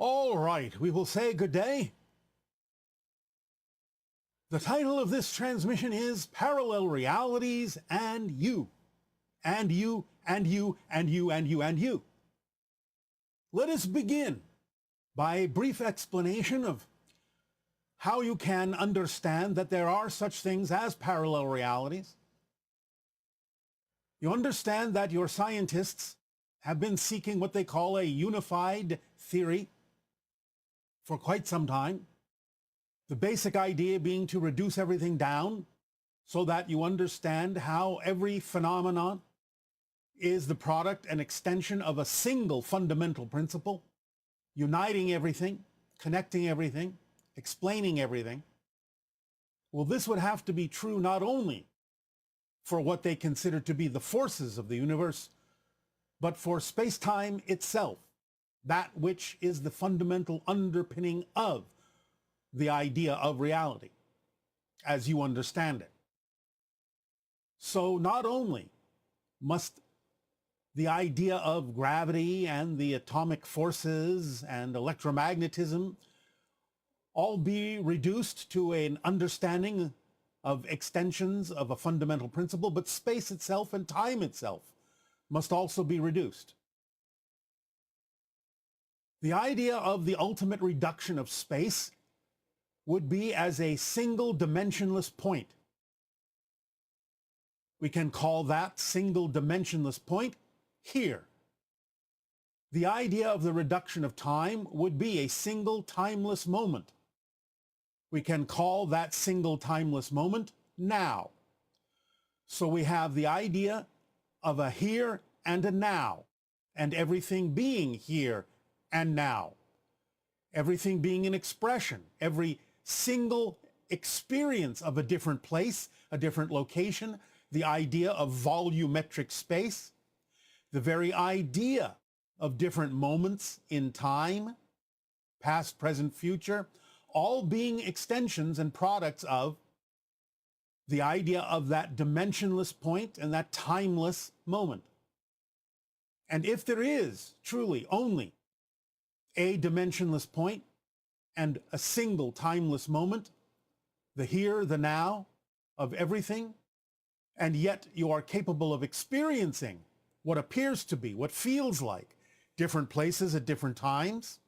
All right, we will say good day. The title of this transmission is Parallel Realities and You. And you, and you, and you, and you, and you. Let us begin by a brief explanation of how you can understand that there are such things as parallel realities. You understand that your scientists have been seeking what they call a unified theory for quite some time. The basic idea being to reduce everything down so that you understand how every phenomenon is the product and extension of a single fundamental principle, uniting everything, connecting everything, explaining everything. Well, this would have to be true not only for what they consider to be the forces of the universe, but for space-time itself, that which is the fundamental underpinning of the idea of reality as you understand it. So not only must the idea of gravity and the atomic forces and electromagnetism all be reduced to an understanding of extensions of a fundamental principle, but space itself and time itself must also be reduced. The idea of the ultimate reduction of space would be as a single dimensionless point. We can call that single dimensionless point here. The idea of the reduction of time would be a single timeless moment. We can call that single timeless moment now. So we have the idea of a here and a now, and everything being here and now. Everything being an expression, every single experience of a different place, a different location, the idea of volumetric space, the very idea of different moments in time, past, present, future, all being extensions and products of the idea of that dimensionless point and that timeless moment. And if there is truly only a dimensionless point and a single timeless moment, the here, the now of everything, and yet you are capable of experiencing what appears to be, what feels like different places at different times,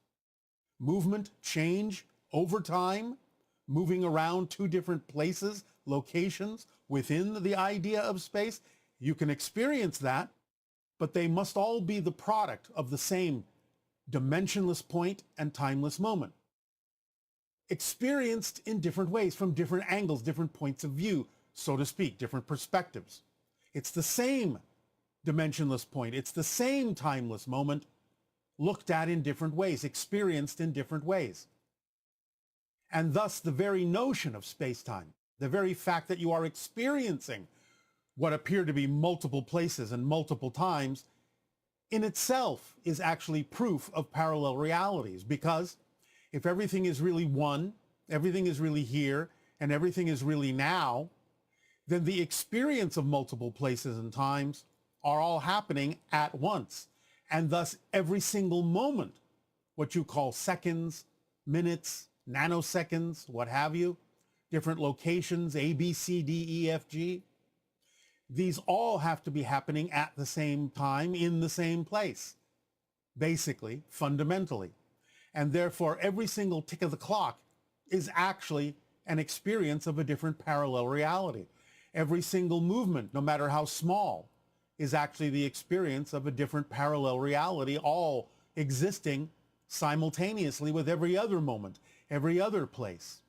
movement, change over time, moving around to different places, locations within the idea of space. You can experience that, but they must all be the product of the same dimensionless point and timeless moment, experienced in different ways, from different angles, different points of view, so to speak, different perspectives. It's the same dimensionless point. It's the same timeless moment, looked at in different ways, experienced in different ways. And thus the very notion of space-time, the very fact that you are experiencing what appear to be multiple places and multiple times, in itself is actually proof of parallel realities. Because if everything is really one, everything is really here, and everything is really now, then the experience of multiple places and times are all happening at once. And thus every single moment, what you call seconds, minutes, nanoseconds, what have you, different locations, A, B, C, D, E, F, G, these all have to be happening at the same time in the same place, basically, fundamentally. And therefore, every single tick of the clock is actually an experience of a different parallel reality. Every single movement, no matter how small, is actually the experience of a different parallel reality, all existing simultaneously with every other moment, every other place.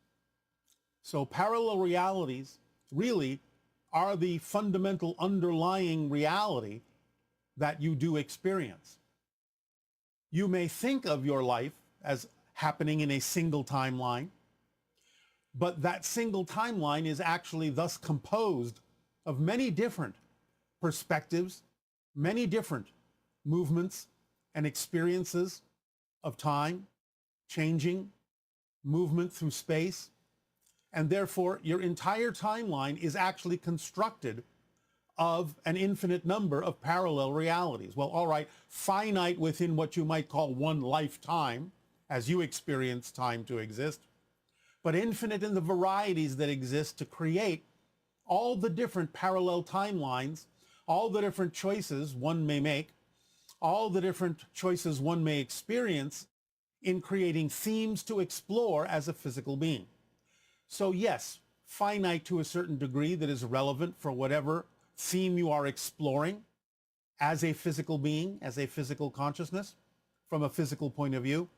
So parallel realities really are the fundamental underlying reality that you do experience. You may think of your life as happening in a single timeline, but that single timeline is actually thus composed of many different perspectives, many different movements and experiences of time, changing, movement through space, and therefore your entire timeline is actually constructed of an infinite number of parallel realities. Well, all right, finite within what you might call one lifetime, as you experience time to exist, but infinite in the varieties that exist to create all the different parallel timelines, all the different choices one may make, all the different choices one may experience in creating themes to explore as a physical being. So yes, finite to a certain degree that is relevant for whatever theme you are exploring as a physical being, as a physical consciousness, from a physical point of view,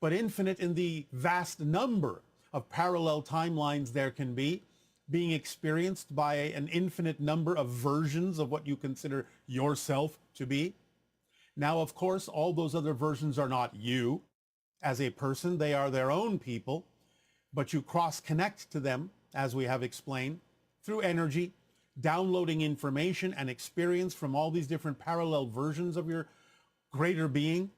but infinite in the vast number of parallel timelines there can be, being experienced by an infinite number of versions of what you consider yourself to be. Now, of course, all those other versions are not you as a person. They are their own people, but you cross-connect to them, as we have explained, through energy, downloading information and experience from all these different parallel versions of your greater being,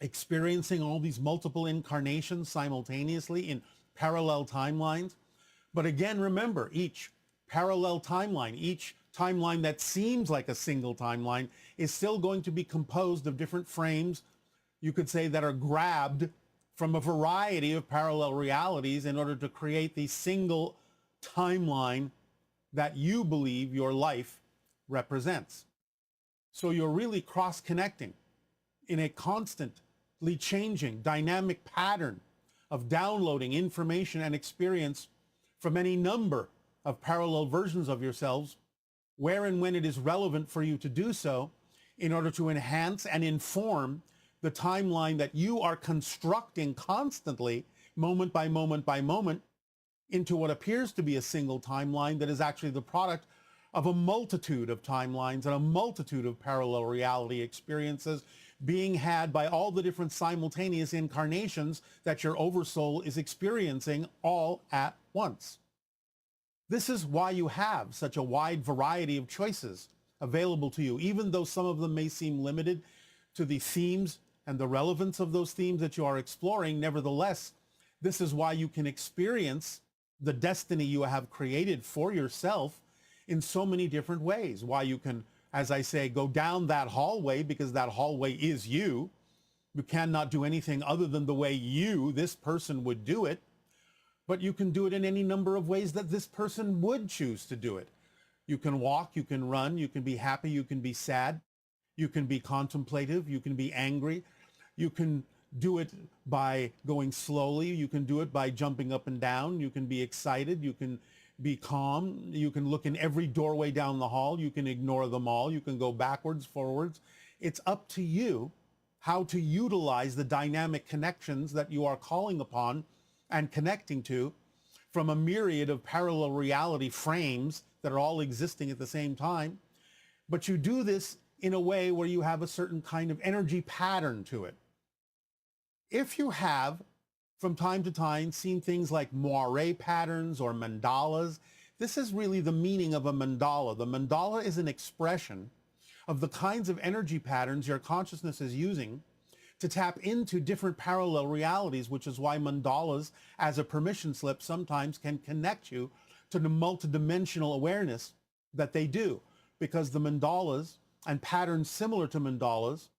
experiencing all these multiple incarnations simultaneously in parallel timelines. But again, remember, each parallel timeline, each timeline that seems like a single timeline is still going to be composed of different frames, you could say, that are grabbed from a variety of parallel realities in order to create the single timeline that you believe your life represents. So you're really cross-connecting in a constantly changing dynamic pattern of downloading information and experience from any number of parallel versions of yourselves, where and when it is relevant for you to do so, in order to enhance and inform the timeline that you are constructing constantly, moment by moment by moment, into what appears to be a single timeline that is actually the product of a multitude of timelines and a multitude of parallel reality experiences being had by all the different simultaneous incarnations that your oversoul is experiencing all at once. This is why you have such a wide variety of choices available to you, even though some of them may seem limited to the themes and the relevance of those themes that you are exploring. Nevertheless, this is why you can experience the destiny you have created for yourself in so many different ways. Why you can, as I say, go down that hallway, because that hallway is you. You cannot do anything other than the way you, this person, would do it. But you can do it in any number of ways that this person would choose to do it. You can walk, you can run, you can be happy, you can be sad, you can be contemplative, you can be angry, you can do it by going slowly, you can do it by jumping up and down, you can be excited, you can be calm, you can look in every doorway down the hall, you can ignore them all, you can go backwards, forwards. It's up to you how to utilize the dynamic connections that you are calling upon and connecting to from a myriad of parallel reality frames that are all existing at the same time. But you do this in a way where you have a certain kind of energy pattern to it. If you have, from time to time, seen things like moire patterns or mandalas, this is really the meaning of a mandala. The mandala is an expression of the kinds of energy patterns your consciousness is using to tap into different parallel realities, which is why mandalas as a permission slip sometimes can connect you to the multidimensional awareness that they do, because the mandalas and patterns similar to mandalas,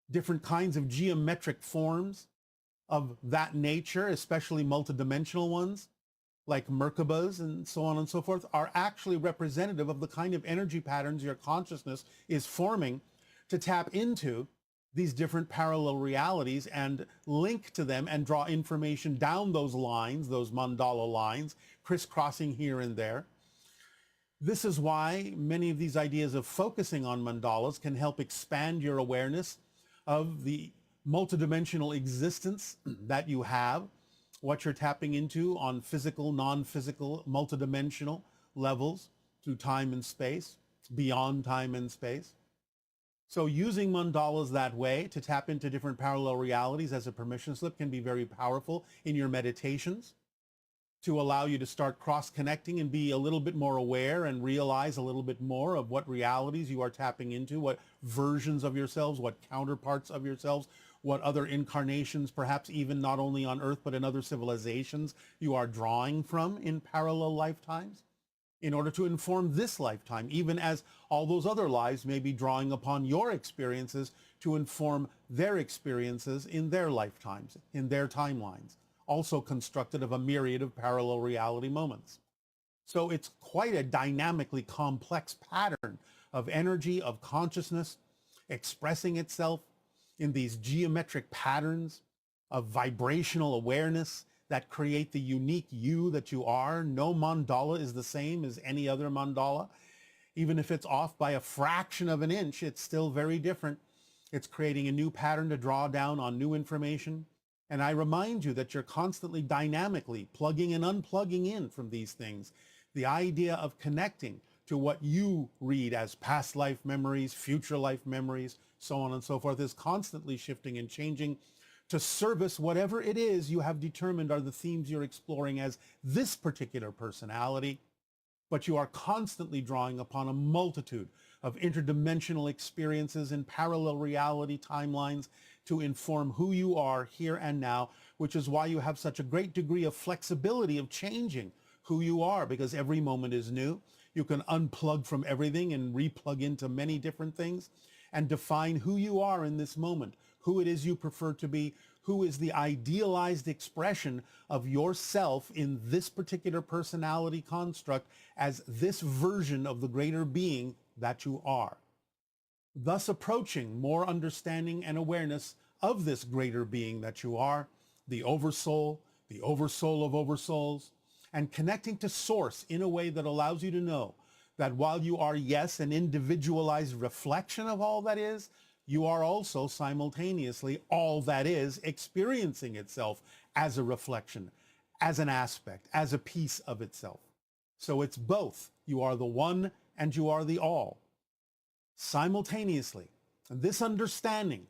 different kinds of geometric forms of that nature, especially multidimensional ones like Merkabas and so on and so forth, are actually representative of the kind of energy patterns your consciousness is forming to tap into these different parallel realities and link to them and draw information down those lines, those mandala lines, crisscrossing here and there. This is why many of these ideas of focusing on mandalas can help expand your awareness of the multidimensional existence that you have, what you're tapping into on physical, non-physical, multidimensional levels through time and space, beyond time and space. So using mandalas that way to tap into different parallel realities as a permission slip can be very powerful in your meditations, to allow you to start cross-connecting and be a little bit more aware and realize a little bit more of what realities you are tapping into, what versions of yourselves, what counterparts of yourselves, what other incarnations, perhaps even not only on Earth, but in other civilizations, you are drawing from in parallel lifetimes, in order to inform this lifetime, even as all those other lives may be drawing upon your experiences to inform their experiences in their lifetimes, in their timelines, also constructed of a myriad of parallel reality moments. So it's quite a dynamically complex pattern of energy, of consciousness expressing itself in these geometric patterns of vibrational awareness that create the unique you that you are. No mandala is the same as any other mandala. Even if it's off by a fraction of an inch, it's still very different. It's creating a new pattern to draw down on new information. And I remind you that you're constantly dynamically plugging and unplugging in from these things. The idea of connecting to what you read as past life memories, future life memories, so on and so forth, is constantly shifting and changing to service whatever it is you have determined are the themes you're exploring as this particular personality. But you are constantly drawing upon a multitude of interdimensional experiences in parallel reality timelines to inform who you are here and now, which is why you have such a great degree of flexibility of changing who you are, because every moment is new. You can unplug from everything and replug into many different things and define who you are in this moment, who it is you prefer to be, who is the idealized expression of yourself in this particular personality construct as this version of the greater being that you are. Thus approaching more understanding and awareness of this greater being that you are, the oversoul of oversouls, and connecting to source in a way that allows you to know that while you are, yes, an individualized reflection of all that is, you are also simultaneously all that is experiencing itself as a reflection, as an aspect, as a piece of itself. So it's both. You are the one and you are the all. Simultaneously, and this understanding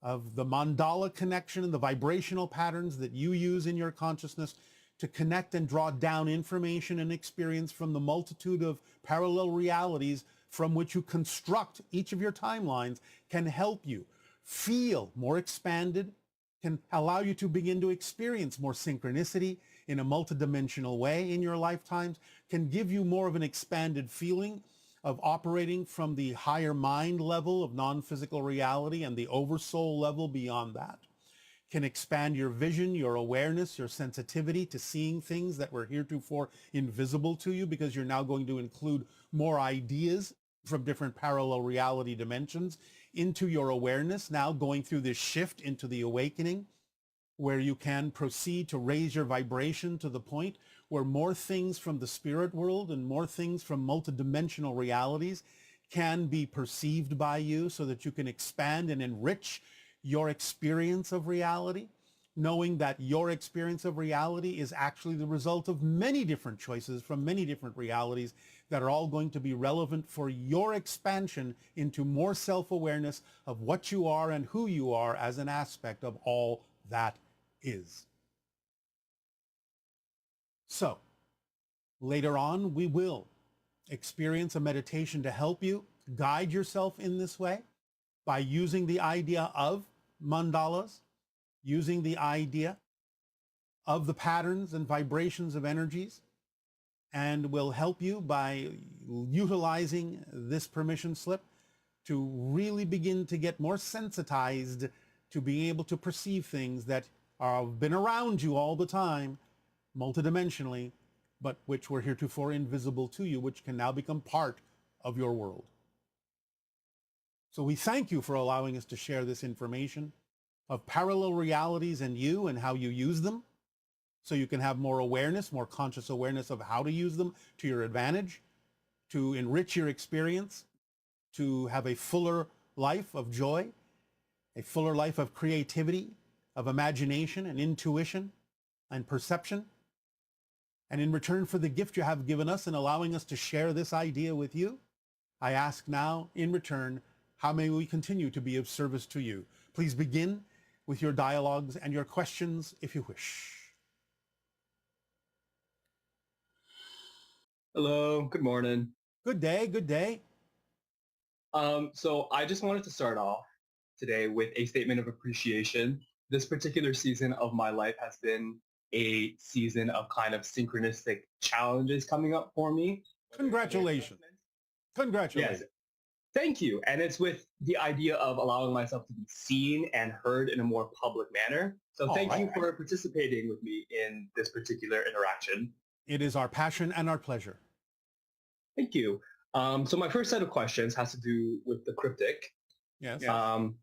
of the mandala connection and the vibrational patterns that you use in your consciousness to connect and draw down information and experience from the multitude of parallel realities from which you construct each of your timelines can help you feel more expanded, can allow you to begin to experience more synchronicity in a multidimensional way in your lifetimes, can give you more of an expanded feeling of operating from the higher mind level of non-physical reality and the oversoul level beyond that, can expand your vision, your awareness, your sensitivity to seeing things that were heretofore invisible to you, because you're now going to include more ideas from different parallel reality dimensions into your awareness, now going through this shift into the awakening, where you can proceed to raise your vibration to the point where more things from the spirit world and more things from multidimensional realities can be perceived by you, so that you can expand and enrich your experience of reality, knowing that your experience of reality is actually the result of many different choices from many different realities that are all going to be relevant for your expansion into more self-awareness of what you are and who you are as an aspect of all that is. So, later on, we will experience a meditation to help you guide yourself in this way by using the idea of mandalas, using the idea of the patterns and vibrations of energies, and will help you by utilizing this permission slip to really begin to get more sensitized to being able to perceive things that have been around you all the time, multidimensionally, but which were heretofore invisible to you, which can now become part of your world. So we thank you for allowing us to share this information of parallel realities and you and how you use them, so you can have more awareness, more conscious awareness of how to use them to your advantage, to enrich your experience, to have a fuller life of joy, a fuller life of creativity, of imagination and intuition and perception. And in return for the gift you have given us in allowing us to share this idea with you, I ask now in return, how may we continue to be of service to you? Please begin with your dialogues and your questions if you wish. Hello, good morning. Good day, good day. So I just wanted to start off today with a statement of appreciation. This particular season of my life has been a season of kind of synchronistic challenges coming up for me. Congratulations. Yes, Congratulations. thank you. And it's with the idea of allowing myself to be seen and heard in a more public manner. So All thank right. you for participating with me in this particular interaction. It is our passion and our pleasure. Thank you. So my first set of questions has to do with the cryptic. Yes. Um,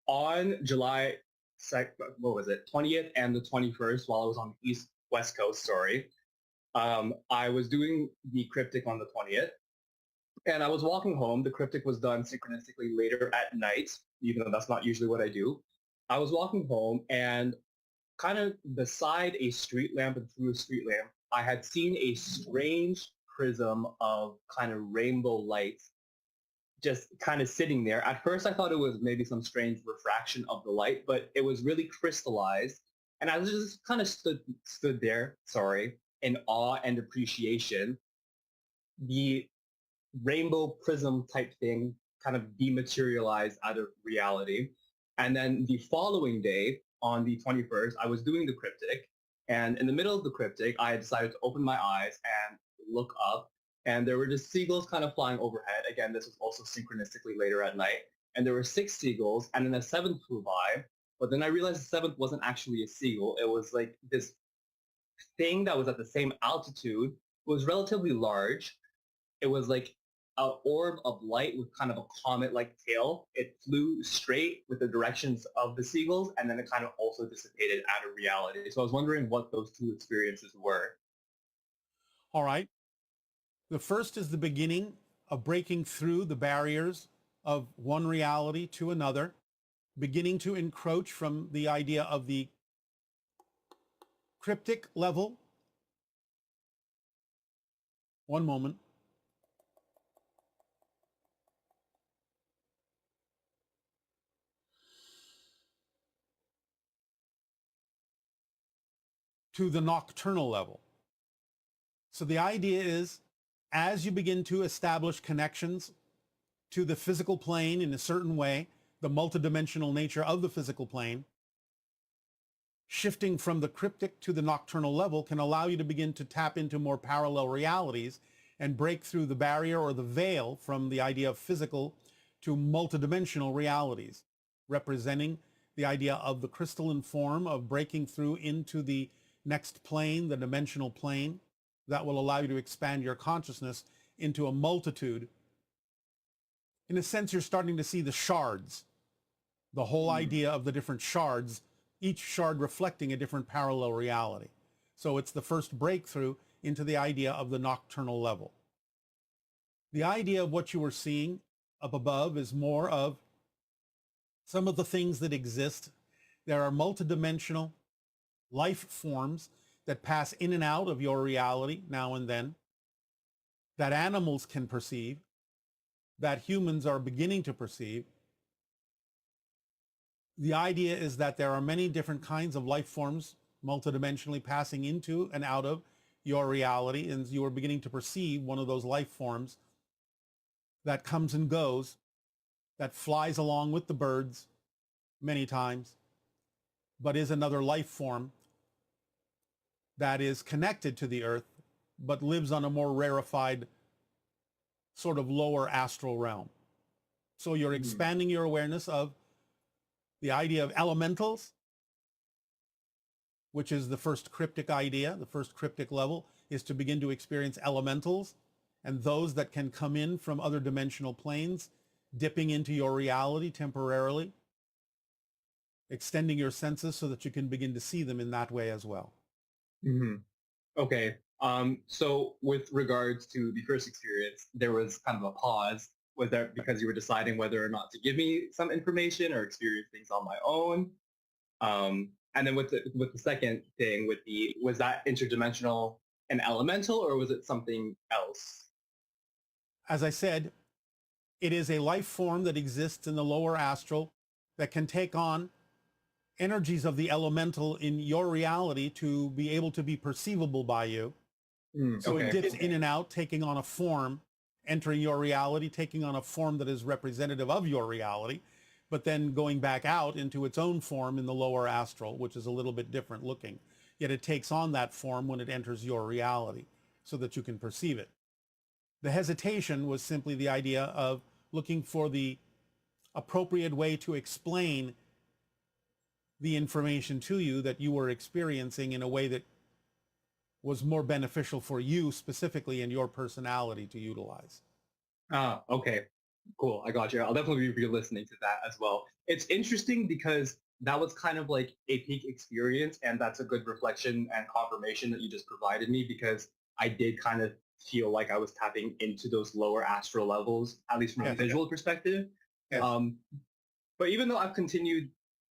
on July what was it, 20th and the 21st, while I was on the West Coast, sorry, I was doing the cryptic on the 20th, and I was walking home. The cryptic was done synchronistically later at night, even though that's not usually what I do. I was walking home, and kind of beside a street lamp and through a street lamp, I had seen a strange prism of kind of rainbow light just kind of sitting there. At first, I thought it was maybe some strange refraction of the light, but it was really crystallized. And I just kind of stood there, sorry, in awe and appreciation. The rainbow prism type thing kind of dematerialized out of reality. And then the following day, on the 21st, I was doing the cryptic. And in the middle of the cryptic, I decided to open my eyes and look up. And there were just seagulls kind of flying overhead. Again, this was also synchronistically later at night. And there were 6 seagulls, and then a seventh flew by. But then I realized the seventh wasn't actually a seagull. It was like this thing that was at the same altitude. It was relatively large. It was like an orb of light with kind of a comet-like tail. It flew straight with the directions of the seagulls, and then it kind of also dissipated out of reality. So I was wondering what those two experiences were. All right. The first is the beginning of breaking through the barriers of one reality to another, beginning to encroach from the idea of the cryptic level. One moment. To the nocturnal level. So the idea is, as you begin to establish connections to the physical plane in a certain way, the multidimensional nature of the physical plane, shifting from the cryptic to the nocturnal level can allow you to begin to tap into more parallel realities and break through the barrier or the veil from the idea of physical to multidimensional realities, representing the idea of the crystalline form of breaking through into the next plane, the dimensional plane, that will allow you to expand your consciousness into a multitude. In a sense, you're starting to see the shards, the whole idea of the different shards, each shard reflecting a different parallel reality. So it's the first breakthrough into the idea of the nocturnal level. The idea of what you were seeing up above is more of some of the things that exist. There are multidimensional life forms that pass in and out of your reality now and then, that animals can perceive, that humans are beginning to perceive. The idea is that there are many different kinds of life forms multidimensionally passing into and out of your reality, and you are beginning to perceive one of those life forms that comes and goes, that flies along with the birds many times, but is another life form that is connected to the earth, but lives on a more rarefied, sort of lower astral realm. So you're expanding your awareness of the idea of elementals, which is the first cryptic idea. The first cryptic level is to begin to experience elementals and those that can come in from other dimensional planes, dipping into your reality temporarily, extending your senses so that you can begin to see them in that way as well. Mm-hmm. Okay. So with regards to the first experience, there was kind of a pause. Was that because you were deciding whether or not to give me some information or experience things on my own? And then with the second thing, was that interdimensional an elemental, or was it something else? As I said, it is a life form that exists in the lower astral that can take on energies of the elemental in your reality to be able to be perceivable by you. So it dips in and out, taking on a form, entering your reality, taking on a form that is representative of your reality, but then going back out into its own form in the lower astral, which is a little bit different looking. Yet it takes on that form when it enters your reality so that you can perceive it. The hesitation was simply the idea of looking for the appropriate way to explain the information to you that you were experiencing in a way that was more beneficial for you specifically and your personality to utilize. Ah, okay. Cool. I got you. I'll definitely be re-listening to that as well. It's interesting because that was kind of like a peak experience, and that's a good reflection and confirmation that you just provided me, because I did kind of feel like I was tapping into those lower astral levels, at least from a Yes. visual perspective. Yes. But even though I've continued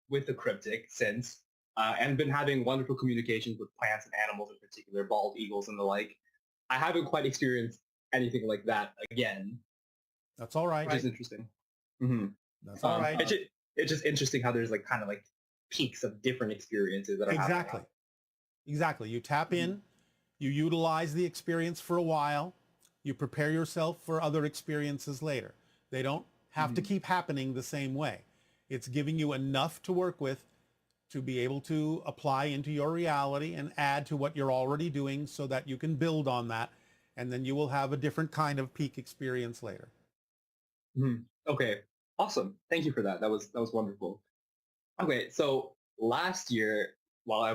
with the cryptic since, and been having wonderful communications with plants and animals in particular, bald eagles and the like, I haven't quite experienced anything like that again, That's all right. which is interesting. Mm-hmm. That's all right. It's just interesting how there's like kind of like peaks of different experiences that are Exactly. happening. Exactly. You tap in, you utilize the experience for a while, you prepare yourself for other experiences later. They don't have to keep happening the same way. It's giving you enough to work with to be able to apply into your reality and add to what you're already doing so that you can build on that. And then you will have a different kind of peak experience later. Mhm. Okay, awesome. Thank you for that. That was wonderful. Okay, so last year, while I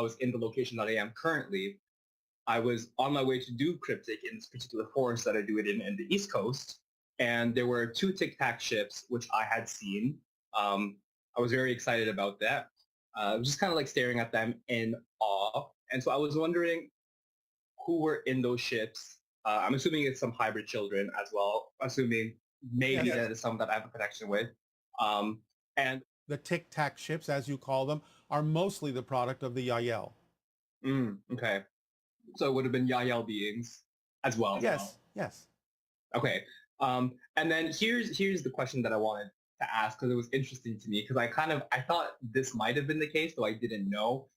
was in the location that I am currently, I was on my way to do cryptic in this particular forest that I do it in the East Coast, and there were two Tic-Tac ships which I had seen. I was very excited about that. I was just kind of like staring at them in awe, and so I was wondering who were in those ships. I'm assuming it's some hybrid children as well. Assuming maybe Yes. that is some that I have a connection with. Um, and The Tic-Tac ships, as you call them, are mostly the product of the Yael. okay, so it would have been Yael beings as well. Yes, yes. Okay. And then here's the question that I wanted to ask, because it was interesting to me, because I thought this might have been the case, though I didn't know.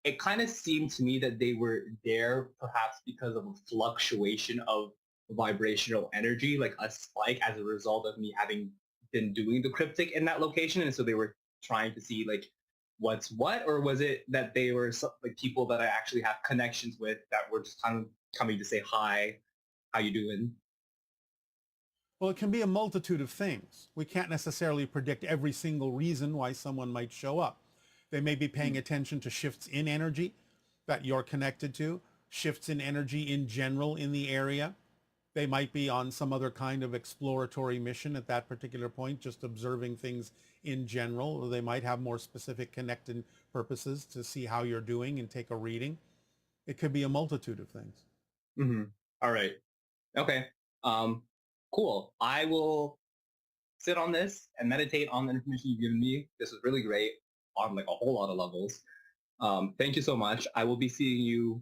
It kind of seemed to me that they were there perhaps because of a fluctuation of vibrational energy, like a spike as a result of me having been doing the cryptic in that location. And so they were trying to see like what's what, or was it that they were like people that I actually have connections with that were just kind of coming to say hi, how you doing? Well, it can be a multitude of things. We can't necessarily predict every single reason why someone might show up. They may be paying attention to shifts in energy that you're connected to, shifts in energy in general in the area. They might be on some other kind of exploratory mission at that particular point, just observing things in general, or they might have more specific connected purposes to see how you're doing and take a reading. It could be a multitude of things. Mm-hmm. All right. Okay. Um, cool. I will sit on this and meditate on the information you've given me. This was really great on like a whole lot of levels. Thank you so much. I will be seeing you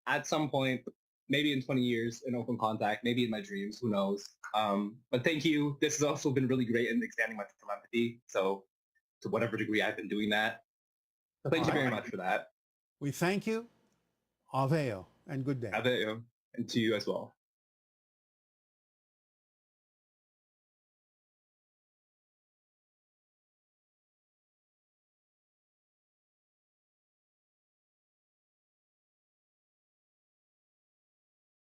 at some point, maybe in 20 years in open contact, maybe in my dreams, who knows. But thank you. This has also been really great in expanding my telepathy. So to whatever degree I've been doing that. So thank you very much for that. We thank you. Aveo and good day. Have it, and to you as well.